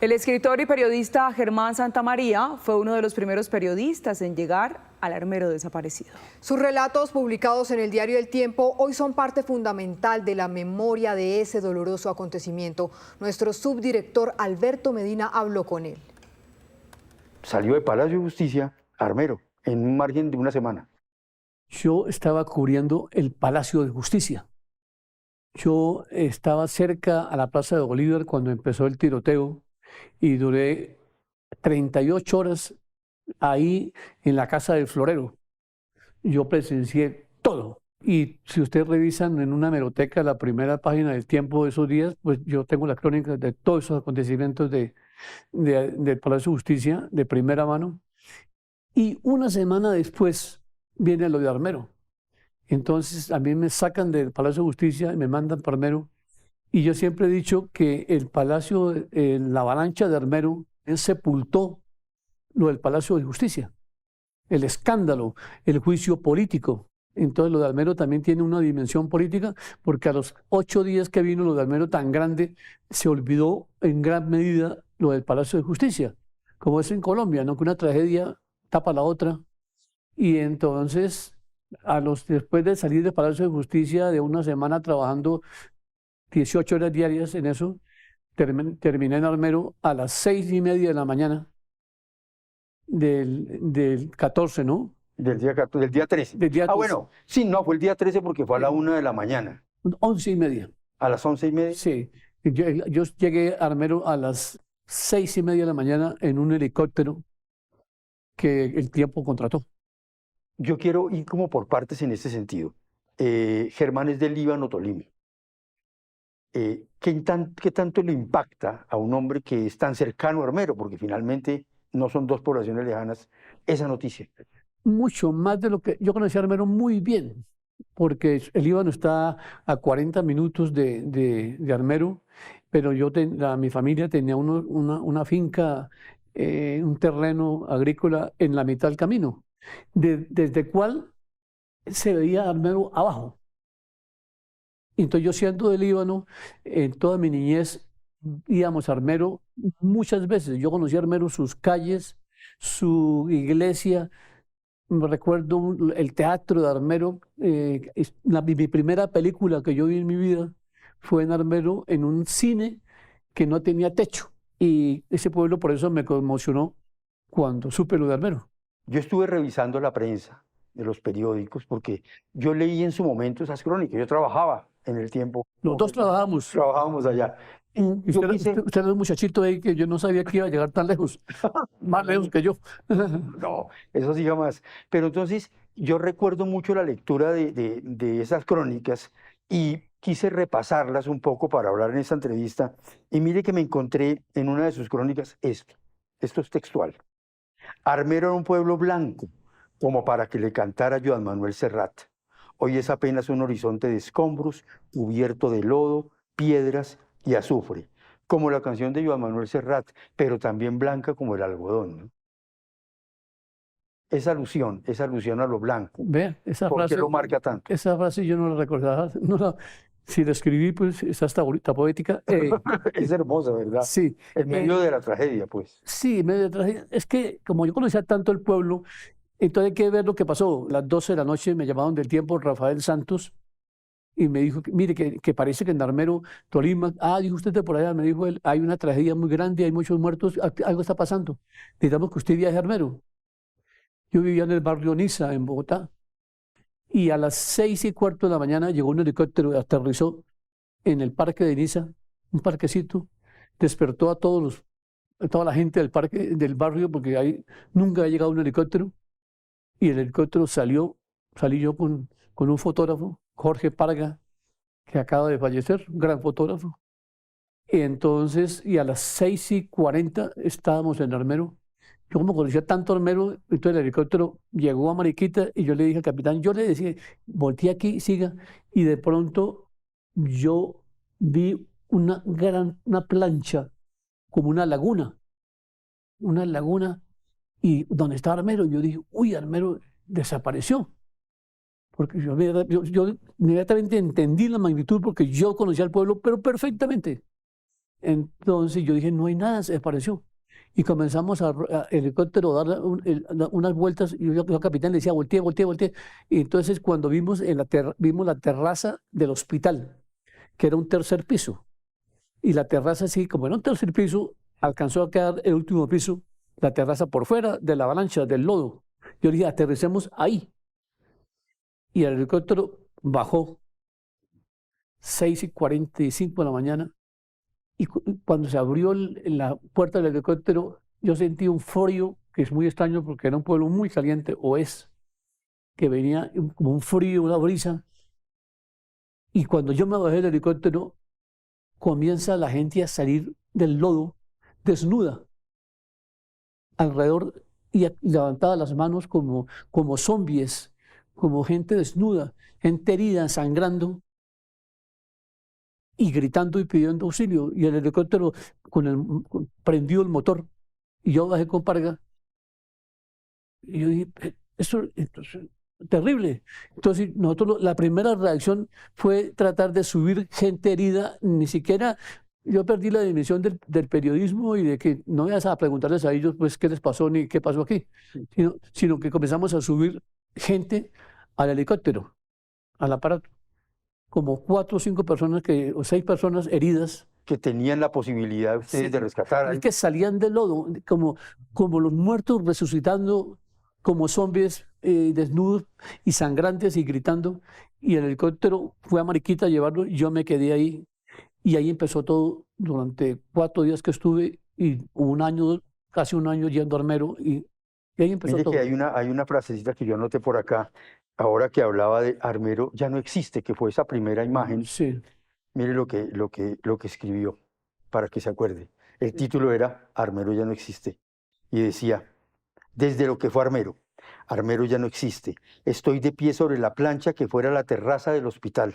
El escritor y periodista Germán Santamaría fue uno de los primeros periodistas en llegar al armero desaparecido. Sus relatos, publicados en el diario El Tiempo, hoy son parte fundamental de la memoria de ese doloroso acontecimiento. Nuestro subdirector Alberto Medina habló con él. Salió de Palacio de Justicia a Armero en un margen de una semana. Yo estaba cubriendo el Palacio de Justicia. Yo estaba cerca a la Plaza de Bolívar cuando empezó el tiroteo y duré 38 horas ahí en la Casa del Florero. Yo presencié todo. Y si ustedes revisan en una hemeroteca la primera página del Tiempo de esos días, pues yo tengo las crónicas de todos esos acontecimientos del Palacio de Justicia de primera mano. Y una semana después viene lo de Armero. Entonces a mí me sacan del Palacio de Justicia y me mandan para Armero. Y yo siempre he dicho que el Palacio, la avalancha de Armero, sepultó lo del Palacio de Justicia. El escándalo, el juicio político. Entonces lo de Armero también tiene una dimensión política, porque a los 8 días que vino lo de Armero tan grande, se olvidó en gran medida lo del Palacio de Justicia. Como es en Colombia, ¿no? Que una tragedia tapa la otra. Y entonces, después de salir del Palacio de Justicia, de una semana trabajando 18 horas diarias en eso, terminé en Armero a las 6:30 de la mañana del 14, ¿no? Del día 13. Del día 13. Bueno, sí, no, fue el día 13 porque fue a la 1 de la mañana. 11:30. ¿A las 11:30? Sí. Yo llegué a Armero a las 6:30 de la mañana en un helicóptero que el Tiempo contrató. Yo quiero ir como por partes en este sentido. Germán es del Líbano, Tolima. ¿Qué tanto le impacta a un hombre que es tan cercano a Armero? Porque finalmente no son dos poblaciones lejanas, esa noticia. Mucho más de lo que yo conocí a Armero muy bien, porque el Líbano está a 40 minutos de Armero, pero mi familia tenía una finca, un terreno agrícola en la mitad del camino, desde el cual se veía Armero abajo. Entonces yo, siendo de Líbano, en toda mi niñez íbamos a Armero muchas veces. Yo conocí a Armero, sus calles, su iglesia. Me recuerdo el teatro de Armero. Mi primera película que yo vi en mi vida fue en Armero, en un cine que no tenía techo. Y ese pueblo por eso me conmocionó cuando supe lo de Armero. Yo estuve revisando la prensa de los periódicos porque yo leí en su momento esas crónicas. Yo trabajaba en El Tiempo. Los dos trabajábamos. Trabajábamos allá. Y usted era un muchachito ahí que yo no sabía que iba a llegar tan lejos, más lejos que yo. No, eso sí jamás. Pero entonces yo recuerdo mucho la lectura de esas crónicas y quise repasarlas un poco para hablar en esta entrevista. Y mire que me encontré en una de sus crónicas esto es textual. Armero era un pueblo blanco, como para que le cantara Joan Manuel Serrat. Hoy es apenas un horizonte de escombros, cubierto de lodo, piedras y azufre, como la canción de Joan Manuel Serrat, pero también blanca como el algodón, ¿no? Esa alusión a lo blanco. Vea, esa ¿Por frase, qué lo marca tanto? Esa frase yo no la recordaba. Si la escribí, pues está hasta bonita, poética. Es hermosa, ¿verdad? Sí. En medio de la tragedia, pues. Sí, en medio de la tragedia. Es que como yo conocía tanto el pueblo, entonces hay que ver lo que pasó. A las 12 de la noche me llamaron del Tiempo Rafael Santos y me dijo, mire, que parece que en Armero, Tolima, dijo usted de por allá, me dijo él, hay una tragedia muy grande, hay muchos muertos, algo está pasando. Necesitamos que usted viaje a Armero. Yo vivía en el barrio Niza, en Bogotá, y a las 6:15 de la mañana llegó un helicóptero, aterrizó en el parque de Niza, un parquecito, despertó a toda la gente del parque, del barrio, porque ahí nunca había llegado un helicóptero, y el helicóptero salí yo con un fotógrafo, Jorge Parga, que acaba de fallecer, un gran fotógrafo. Y entonces, a las 6:40 estábamos en Armero. Yo como conocía tanto Armero, entonces el helicóptero llegó a Mariquita y yo le dije al capitán, yo le decía, volteé aquí, siga, y de pronto yo vi una plancha, como una laguna, y donde estaba Armero, yo dije, uy, Armero desapareció. Porque yo inmediatamente entendí la magnitud porque yo conocía al pueblo, pero perfectamente. Entonces yo dije, no hay nada, se desapareció. Y comenzamos el helicóptero a dar unas vueltas, y yo al capitán le decía, voltee, voltee, voltee. Y entonces cuando vimos, vimos la terraza del hospital, que era un tercer piso. Y la terraza, sí, como era un tercer piso, alcanzó a quedar el último piso, la terraza por fuera de la avalancha, del lodo. Yo dije, aterricemos ahí. Y el helicóptero bajó 6:45 de la mañana. Y cuando se abrió la puerta del helicóptero, yo sentí un frío, que es muy extraño porque era un pueblo muy caliente, o es, que venía como un frío, una brisa. Y cuando yo me bajé del helicóptero, comienza la gente a salir del lodo desnuda alrededor y levantada las manos como zombies, como gente desnuda, gente herida, sangrando y gritando y pidiendo auxilio. Y el helicóptero prendió el motor y yo bajé con Parga. Y yo dije, esto es terrible. Entonces, nosotros la primera reacción fue tratar de subir gente herida, ni siquiera. Yo perdí la dimensión del periodismo y de que no ibas a preguntarles a ellos pues qué les pasó ni qué pasó aquí, sino que comenzamos a subir gente al helicóptero, al aparato, como 4 o 5 personas o 6 personas heridas. Que tenían la posibilidad ustedes de rescatar. Es que salían del lodo, como los muertos resucitando, como zombies desnudos y sangrantes y gritando. Y el helicóptero fue a Mariquita a llevarlo, y yo me quedé ahí. Y ahí empezó todo durante 4 días que estuve, y casi un año yendo a Armero, y ahí empezó Mire todo. que hay una frasecita que yo anoté por acá, ahora que hablaba de Armero, ya no existe, que fue esa primera imagen. Sí. Mire lo que escribió, para que se acuerde. El título era Armero ya no existe. Y decía, desde lo que fue Armero, Armero ya no existe. Estoy de pie sobre la plancha que fuera la terraza del hospital.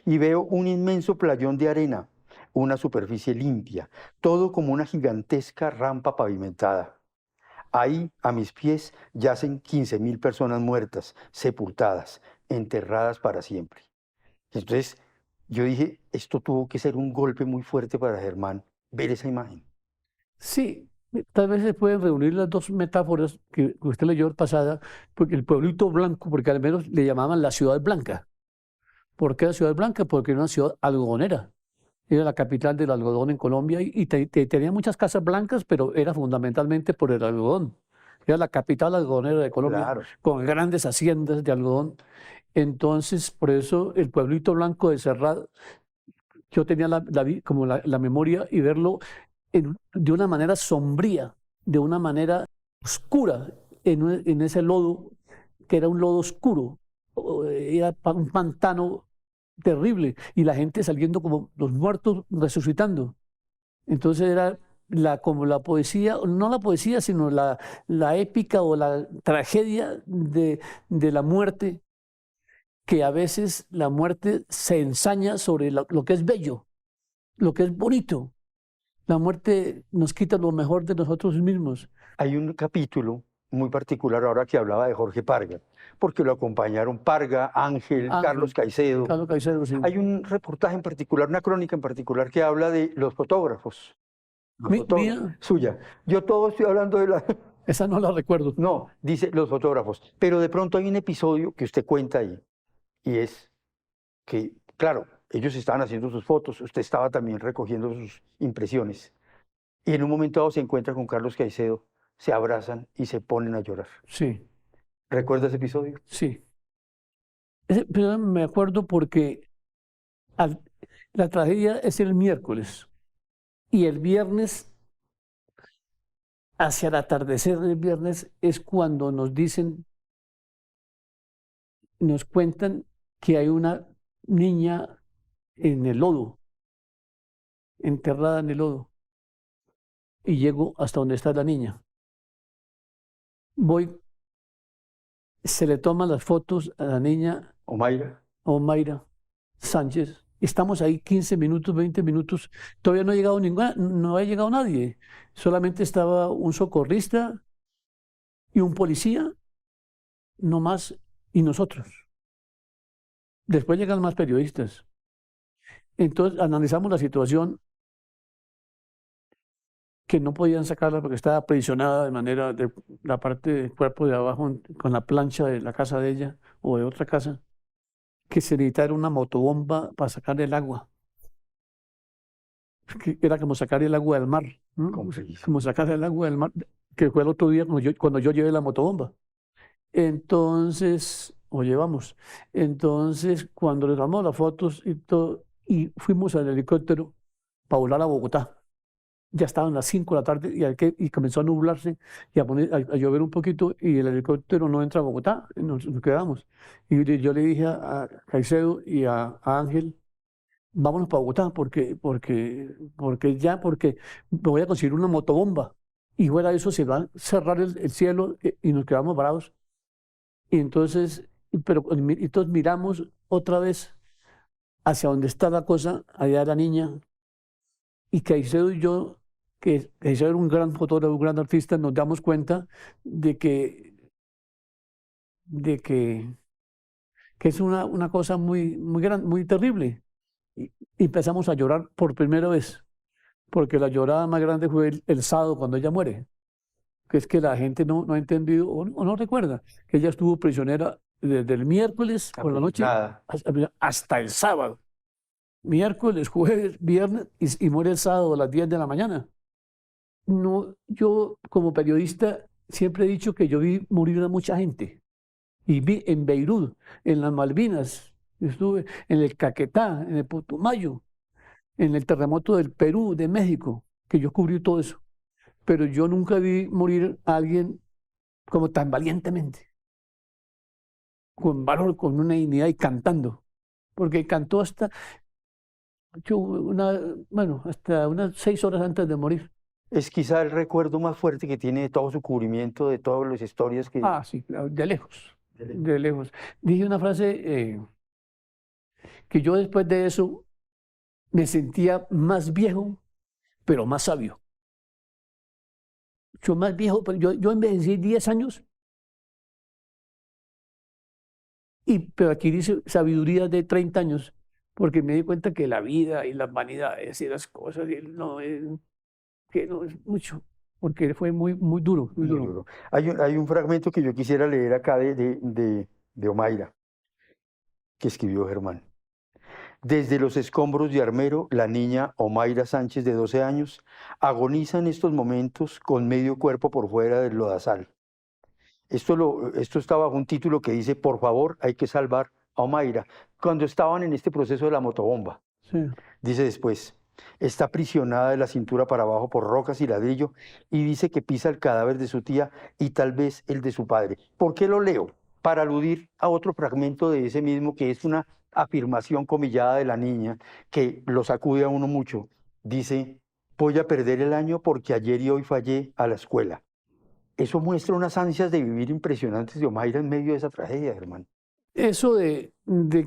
Y veo un inmenso playón de arena, una superficie limpia, todo como una gigantesca rampa pavimentada. Ahí, a mis pies, yacen 15.000 personas muertas, sepultadas, enterradas para siempre. Entonces, yo dije, esto tuvo que ser un golpe muy fuerte para Germán, ver esa imagen. Sí, tal vez se pueden reunir las dos metáforas que usted leyó pasada, porque el pueblito blanco, porque al menos le llamaban la ciudad blanca. ¿Por qué la ciudad blanca? Porque era una ciudad algodonera. Era la capital del algodón en Colombia y tenía muchas casas blancas, pero era fundamentalmente por el algodón. Era la capital algodonera de Colombia, Claro. con grandes haciendas de algodón. Entonces, por eso el pueblito blanco de Serrat, yo tenía como la memoria y verlo de una manera sombría, de una manera oscura, en ese lodo, que era un lodo oscuro, era un pantano terrible, y la gente saliendo como los muertos resucitando. Entonces era como la poesía, no la poesía, sino la épica o la tragedia de la muerte, que a veces la muerte se ensaña sobre lo que es bello, lo que es bonito. La muerte nos quita lo mejor de nosotros mismos. Hay un capítulo muy particular ahora que hablaba de Jorge Parga, porque lo acompañaron Parga, Ángel, Carlos Caicedo. Carlos Caicedo, sí. Hay un reportaje en particular, una crónica en particular que habla de los fotógrafos. Mía. Suya. Yo todo estoy hablando de la... Esa no la recuerdo. No, dice los fotógrafos. Pero de pronto hay un episodio que usted cuenta ahí, y es que, claro, ellos estaban haciendo sus fotos, usted estaba también recogiendo sus impresiones, y en un momento dado se encuentra con Carlos Caicedo, se abrazan y se ponen a llorar. Sí, ¿Recuerda ese episodio? sí. Pero me acuerdo porque la tragedia es el miércoles, y el viernes, hacia el atardecer del viernes, es cuando nos cuentan que hay una niña en el lodo, enterrada en el lodo. Y llego hasta donde está la niña. Voy, se le toman las fotos a la niña Omaira Sánchez. Estamos ahí 15 minutos, 20 minutos. Todavía no ha llegado nadie. Solamente estaba un socorrista y un policía, no más, y nosotros. Después llegan más periodistas. Entonces analizamos la situación que no podían sacarla porque estaba aprisionada de manera de la parte del cuerpo de abajo con la plancha de la casa de ella o de otra casa, que se necesitaba una motobomba para sacar el agua. Que era como sacar el agua del mar, ¿no? Como sacar el agua del mar, que fue el otro día cuando yo llevé la motobomba. Entonces, o llevamos. Entonces, cuando le tomamos las fotos y todo, y fuimos al helicóptero para volar a Bogotá. Ya estaban las 5 de la tarde y comenzó a nublarse y a llover un poquito y el helicóptero no entra a Bogotá, y nos quedamos. Y yo le dije a Caicedo y a Ángel, vámonos para Bogotá porque me voy a conseguir una motobomba. Y fuera de eso se va a cerrar el cielo y nos quedamos varados. Y entonces, entonces miramos otra vez hacia donde está la cosa, allá la niña, y Caicedo y yo, que Caicedo era un gran fotógrafo, un gran artista, nos damos cuenta de que es una cosa muy grande, muy terrible. Y empezamos a llorar por primera vez, porque la llorada más grande fue el sábado cuando ella muere, que es que la gente no ha entendido o no recuerda que ella estuvo prisionera desde el miércoles por la noche hasta el sábado. Miércoles, jueves, viernes y muere el sábado a las 10 de la mañana. No, yo como periodista siempre he dicho que yo vi morir a mucha gente. Y vi en Beirut, en las Malvinas, estuve en el Caquetá, en el Putumayo, en el terremoto del Perú, de México, que yo cubrí todo eso. Pero yo nunca vi morir a alguien como tan valientemente, con valor, con una dignidad y cantando. Porque cantó hasta unas 6 horas antes de morir. Es quizá el recuerdo más fuerte que tiene de todo su cubrimiento, de todas las historias que... Ah, sí, claro, de lejos, de lejos. Dije una frase que yo después de eso me sentía más viejo, pero más sabio. Yo más viejo, pero yo envejecí 10 años, pero aquí dice sabiduría de 30 años, porque me di cuenta que la vida y las vanidades y las cosas que no es mucho, porque fue muy duro, muy duro. Hay un fragmento que yo quisiera leer acá de Omaira, que escribió Germán. Desde los escombros de Armero, la niña Omaira Sánchez, de 12 años, agoniza en estos momentos con medio cuerpo por fuera del lodazal. Esto está bajo un título que dice, por favor, hay que salvar a Omaira, cuando estaban en este proceso de la motobomba. Sí. Dice después, está aprisionada de la cintura para abajo por rocas y ladrillo y dice que pisa el cadáver de su tía y tal vez el de su padre. ¿Por qué lo leo? Para aludir a otro fragmento de ese mismo, que es una afirmación comillada de la niña que lo sacude a uno mucho. Dice, voy a perder el año porque ayer y hoy fallé a la escuela. Eso muestra unas ansias de vivir impresionantes de Omaira en medio de esa tragedia, hermano. Eso de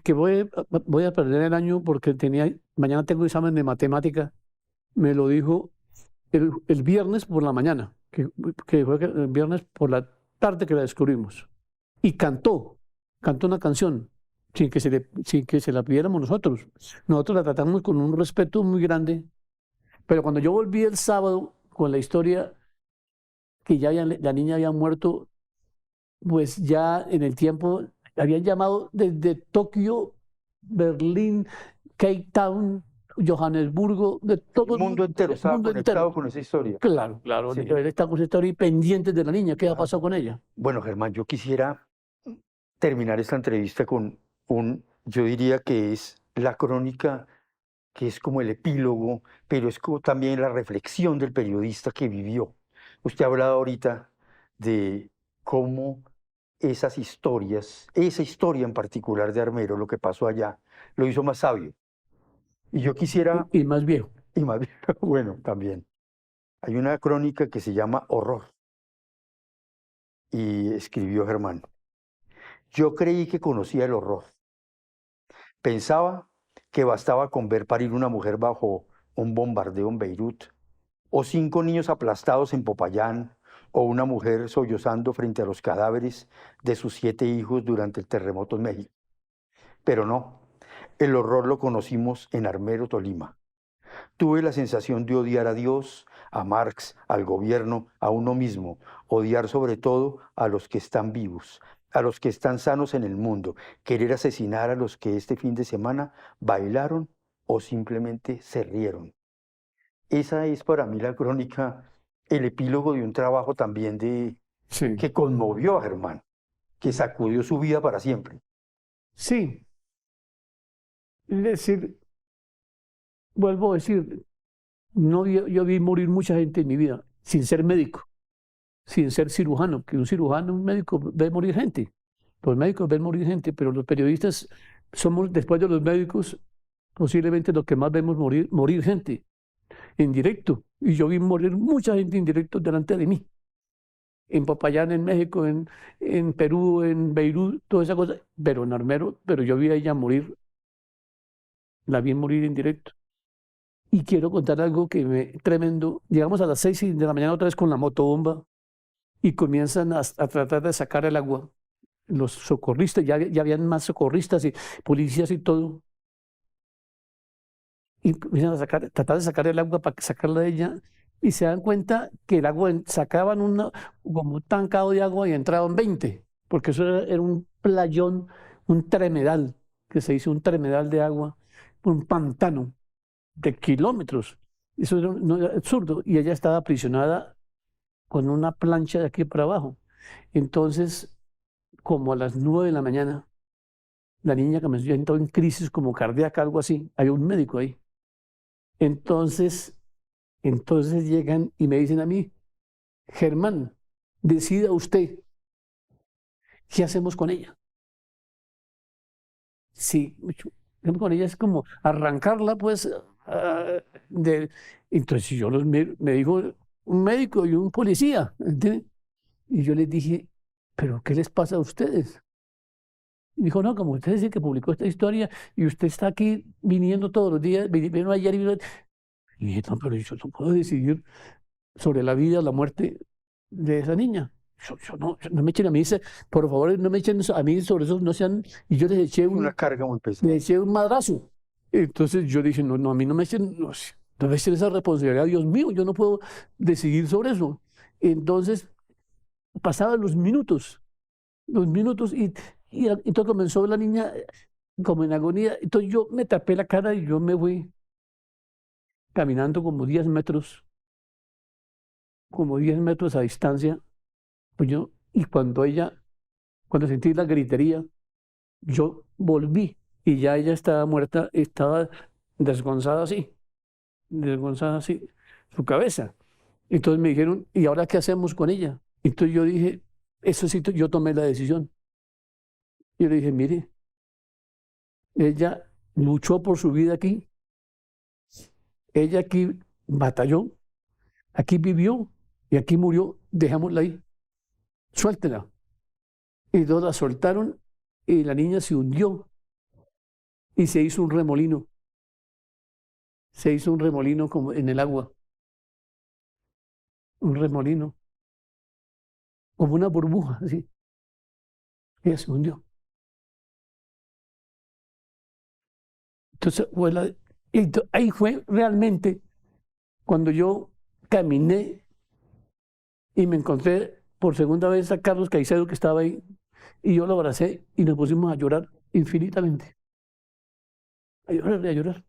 que voy a perder el año porque mañana tengo examen de matemática, me lo dijo el viernes por la mañana, que fue el viernes por la tarde que la descubrimos. Y cantó una canción sin que se la pidiéramos nosotros. Nosotros la tratamos con un respeto muy grande. Pero cuando yo volví el sábado con la historia que la niña había muerto, pues ya en el tiempo habían llamado desde Tokio, Berlín, Cape Town, Johannesburgo, de todo el mundo entero estaba conectado con esa historia. Claro, Sí. Está con esa historia y pendientes de la niña. ¿Qué ha pasado con ella? Bueno, Germán, yo quisiera terminar esta entrevista con yo diría que es la crónica, que es como el epílogo, pero es como también la reflexión del periodista que vivió. Usted ha hablado ahorita de cómo esas historias, esa historia en particular de Armero, lo que pasó allá, lo hizo más sabio. Y yo quisiera... Y más viejo. Y más viejo, bueno, también. Hay una crónica que se llama Horror. Y escribió Germán. Yo creí que conocía el horror. Pensaba que bastaba con ver parir una mujer bajo un bombardeo en Beirut, o 5 niños aplastados en Popayán, o una mujer sollozando frente a los cadáveres de sus 7 hijos durante el terremoto en México. Pero no, el horror lo conocimos en Armero, Tolima. Tuve la sensación de odiar a Dios, a Marx, al gobierno, a uno mismo, odiar sobre todo a los que están vivos, a los que están sanos en el mundo, querer asesinar a los que este fin de semana bailaron o simplemente se rieron. Esa es para mí la crónica, el epílogo de un trabajo también Sí, que conmovió a Germán, que sacudió su vida para siempre. sí. Es decir, vuelvo a decir, no, yo vi morir mucha gente en mi vida, sin ser médico, sin ser cirujano, que un cirujano, un médico ve morir gente. Los médicos ven morir gente, pero los periodistas somos, después de los médicos, posiblemente los que más vemos morir gente en directo. Y yo vi morir mucha gente en directo delante de mí. En Popayán, en México, en Perú, en Beirut, toda esa cosa. Pero en Armero, pero yo vi a ella morir, la vi morir en directo. Y quiero contar algo tremendo. Llegamos a las 6 de la mañana otra vez con la motobomba y comienzan a tratar de sacar el agua. Los socorristas, ya habían más socorristas y policías y todo. Y comienzan a tratar de sacar el agua para sacarla de ella. Y se dan cuenta que el agua, sacaban como un tancado de agua y entraban 20. Porque eso era un playón, un tremedal, que se dice un tremedal de agua, un pantano de kilómetros. Eso era absurdo. Y ella estaba aprisionada con una plancha de aquí para abajo. Entonces, como a las 9 de la mañana, la niña que me entró en crisis como cardíaca, algo así, había un médico ahí. Entonces llegan y me dicen a mí, Germán, decida usted, ¿qué hacemos con ella? Sí, con ella es como arrancarla, pues, entonces yo me dijo un médico y un policía, ¿entiendes? Y yo les dije, ¿pero qué les pasa a ustedes? Y dijo, no, como usted dice que publicó esta historia y usted está aquí viniendo todos los días, vino ayer y vino... Y dije, no, pero yo no puedo decidir sobre la vida o la muerte de esa niña. No me echen a mí, por favor, no me echen a mí sobre eso, no sean... Y yo les eché Una carga muy pesada. le eché un madrazo. Entonces yo dije, no, a mí no me echen, no me echen esa responsabilidad, Dios mío, yo no puedo decidir sobre eso. Entonces pasaban los minutos y entonces comenzó la niña como en agonía. Entonces yo me tapé la cara y yo me fui caminando como 10 metros a distancia. Pues y cuando sentí la gritería, yo volví y ya ella estaba muerta, estaba desgonzada así, su cabeza. Entonces me dijeron, ¿y ahora qué hacemos con ella? Entonces yo dije, eso sí, yo tomé la decisión. Yo le dije, mire, ella luchó por su vida aquí, ella aquí batalló, aquí vivió y aquí murió, dejémosla ahí, suéltela. Y todos la soltaron y la niña se hundió y se hizo un remolino como en el agua, un remolino, como una burbuja, así. Ella se hundió. Entonces, ahí fue realmente cuando yo caminé y me encontré por segunda vez a Carlos Caicedo, que estaba ahí, y yo lo abracé y nos pusimos a llorar infinitamente. A llorar.